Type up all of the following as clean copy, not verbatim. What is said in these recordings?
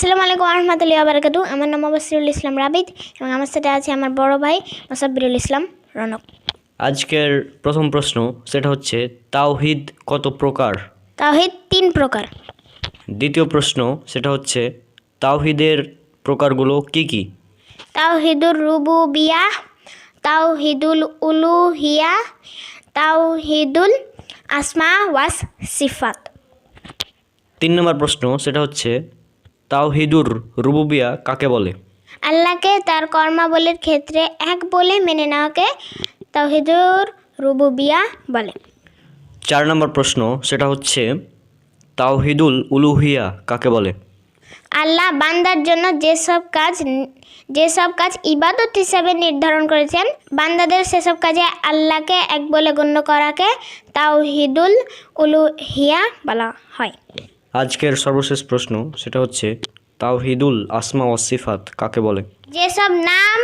আসসালামু আলাইকুম রহমতুল্লাহি ওয়া বারাকাতুহু। আমার নাম মুবাশশিরুল ইসলাম রাবিদ এবং আমার সাথে আছে আমার বড় ভাই মুসাব্বিরুল ইসলাম রনক। আজকের প্রথম প্রশ্ন সেটা হচ্ছে তাওহীদ কত প্রকার? তাওহীদ 3 প্রকার। দ্বিতীয় প্রশ্ন সেটা হচ্ছে তাওহীদের প্রকারগুলো কি কি? তাওহীদুর রুবুবিয়াহ, তাওহীদুল উলুহিয়া, তাওহীদুল আসমা ওয়াস সিফাত। 3 নম্বর প্রশ্ন সেটা হচ্ছে তাওহীদুর রুবুবিয়া কাকে বলে? আল্লাহকে তার কর্মাবলীর ক্ষেত্রে এক বলে মেনে নেওয়াকে তাওহীদুর রুবুবিয়াহ বলে। 4 নম্বর প্রশ্ন সেটা হচ্ছে তাওহীদুল উলুহিয়া কাকে বলে? আল্লাহ বান্দার জন্য যেসব কাজ ইবাদত হিসাবে নির্ধারণ করেছেন, বান্দাদের সেসব কাজে আল্লাহকে এক বলে গণ্য করাকে তাওহীদুল উলুহিয়া বলা হয়। আজকের সর্বশেষ প্রশ্ন সেটা হচ্ছে তাওহীদুল আসমা ওয়াস সিফাত কাকে বলে? যেসব নাম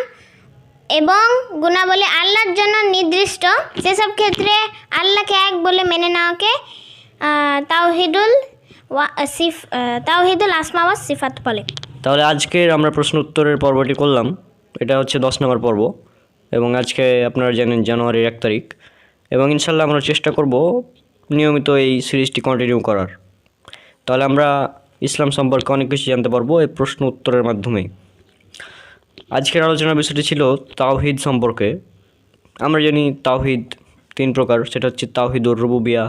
এবং গুণাবলী আল্লাহর জন্য নির্দিষ্ট, সেসব ক্ষেত্রে আল্লাহকে এক বলে মেনে নেওয়াকে তাওহীদুল আসমা ওয়াস সিফাত বলে। তাহলে আজকের আমরা প্রশ্ন উত্তরের পর্বটি করলাম। এটা হচ্ছে 10 নম্বর পর্ব এবং আজকে আপনারা জানেন জানুয়ারির 1 তারিখ এবং ইনশাল্লাহ আমরা চেষ্টা করব নিয়মিত এই সিরিজটি কন্টিনিউ করার। তাহলে আমরা ইসলাম সম্পর্কে অনেক কিছু জানতে পারবো এই প্রশ্ন উত্তরের মাধ্যমে। আজকের আলোচনার বিষয়টি ছিল তাওহীদ সম্পর্কে। আমরা জানি তাওহীদ 3 প্রকার, সেটা হচ্ছে তাওহীদুর রুবুবিয়া,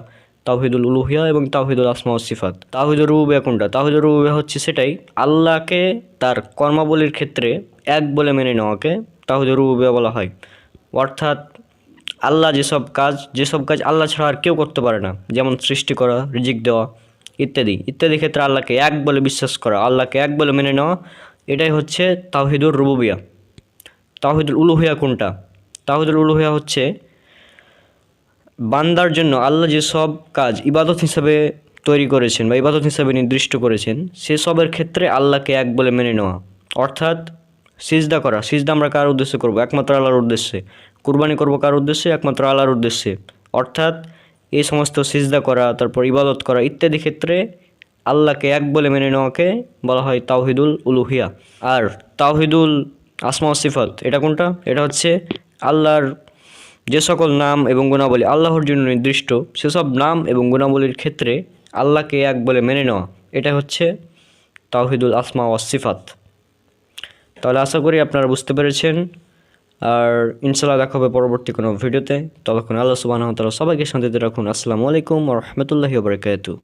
তাওহীদুল উলুহিয়া এবং তাওহীদুল আসমা ওয়াস সিফাত। তাওহীদুর রুবুবিয়া কোনটা? তাওহীদুর রুবুবিয়া হচ্ছে সেটাই আল্লাহকে তার কর্মাবলীর ক্ষেত্রে এক বলে মেনে নেওয়াকে তাওহীদুর রুবুবিয়া বলা হয়। অর্থাৎ আল্লাহ যেসব কাজ আল্লাহ ছাড়া আর কেউ করতে পারে না, যেমন সৃষ্টি করা, রিজিক দেওয়া ইত্যাদি ক্ষেত্রে আল্লাহকে এক বলে বিশ্বাস করা, আল্লাহকে এক বলে মেনে নেওয়া, এটাই হচ্ছে তাওহীদুর রুবুবিয়া। তাওহীদুল উলুহিয়া কোনটা? তাওহীদুল উলুহিয়া হচ্ছে বান্দার জন্য আল্লাহ যেসব কাজ ইবাদত হিসাবে তৈরি করেছেন বা ইবাদত হিসাবে নির্দিষ্ট করেছেন, সেসবের ক্ষেত্রে আল্লাহকে এক বলে মেনে নেওয়া। অর্থাৎ সিজদা করা, সিজদা আমরা কার উদ্দেশ্যে করব? একমাত্র আল্লাহর উদ্দেশ্যে। কুরবানি করব কার উদ্দেশ্যে? একমাত্র আল্লাহর উদ্দেশ্যে। অর্থাৎ এই সমস্ত সিজদা করা, তারপর ইবাদত করা ইত্যাদি ক্ষেত্রে আল্লাহকে এক বলে মেনে নেওয়াকে বলা হয় তাওহীদুল উলুহিয়া। আর তাওহীদুল আসমা ওয়াস সিফাত এটা কোনটা? এটা হচ্ছে আল্লাহর যে সকল নাম এবং গুণাবলী আল্লাহর জন্য নির্দিষ্ট, সেসব নাম এবং গুণাবলীর ক্ষেত্রে আল্লাহকে এক বলে মেনে নেওয়া, এটা হচ্ছে তাওহীদুল আসমা ওয়াস সিফাত। তাহলে আশা করি আপনারা বুঝতে পেরেছেন। আর ইনশাআল্লাহ দেখা হবে পরবর্তী কোনো ভিডিওতে। ততক্ষণ আল্লাহ সুবহানাহু ওয়া তাআলা সবাইকে শান্তিতে রাখুন। আসসালামু আলাইকুম ওয়া রাহমাতুল্লাহি ওয়া বারাকাতুহু।